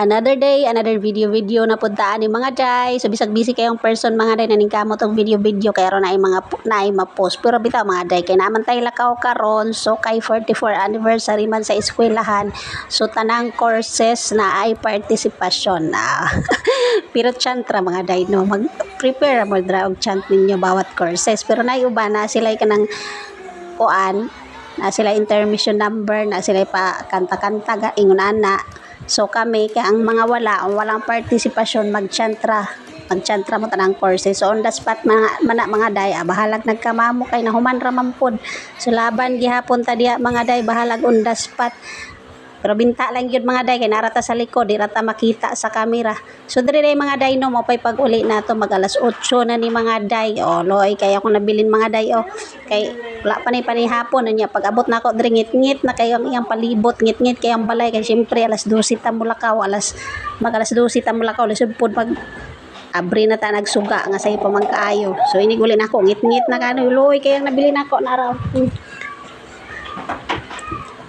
Another day, another video na puntaan ni mga day. So bisag busy kayong person mga day naningkamot og video kay ron ay mga naay ma-post. Pero bitaw mga day kay naman tay lakaw karon. So kay 44 anniversary man sa eskwelahan. So tanang courses na ay partisipasyon na. Pero chantra mga day no, mag-prepare mo dra og chant ninyo bawat courses. Pero naay uban na sila kanang kuan na sila intermission number na sila pa kanta-kanta ingon na. So kami kaya ang mga walang partisipasyon magchantra mo tanang courses. So on the spot mga day bahalag nagkamamo kay nahuman ra man pod. So laban gihapon ta diha mga day bahalag on the spot. Pero binta lang yun mga day kay narata sa likod di rata makita sa camera. So diri day mga day no mo pay pag-uli nato mag alas 8 na ni mga day. Oh loy kay ako nabilin mga day oh. Kay wala pa ni panihapon niya pag abot na ako diri ngit-ngit na kay ang iyang palibot ngit-ngit kay ang balay kay syempre alas 12 ta mulakaw alas 12 ta mulakaw lisod pod pag abri na ta nagsuga nga say pa man kaayo. So iniguli na ako ngit-ngit na kano loy kay ang nabilin ako na raw.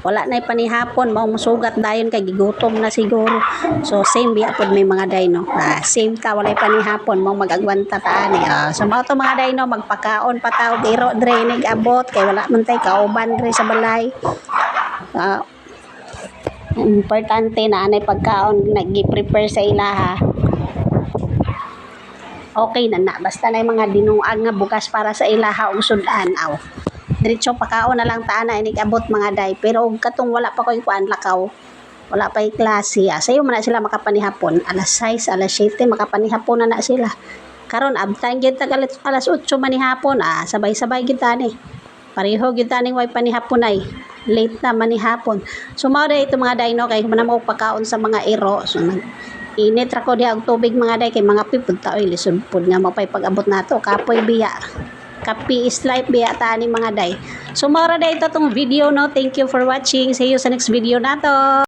Wala na panihapon mao musugat dayon kay gigutom na siguro. So same biya pod may mga day no. Same ta walay panihapon mao magagwanta ta ani. So mao to mga day no magpakaon pa ta og iro drenig abot kay wala man tay kauban dre sa balay. Importante na anay pagkaon nagi-prepare sa ilaha. Okay na basta na mga dinuag nga bukas para sa ilaha og sudan aw. Diretso pakaon na lang taana inig abot mga day pero og katong wala pa koy kuan lakaw wala pa klase sayo man na sila makapanihapon alas 6 alas 7 makapanihapon na sila karon abtan gyud tag alas 8 manihapon sabay-sabay gyud tani pareho gyud tani way panihapon ay late na manihapon. So mao day ito mga day no kay man mo pagkaon sa mga iro so init ra ko diha og tubig mga day kay mga pipud ta oy lisod pud nga mapay pag-abot nato kapoy biya. Kapi is life biya tani mga day. So mara day ito tong video no. Thank you for watching. See you sa next video nato.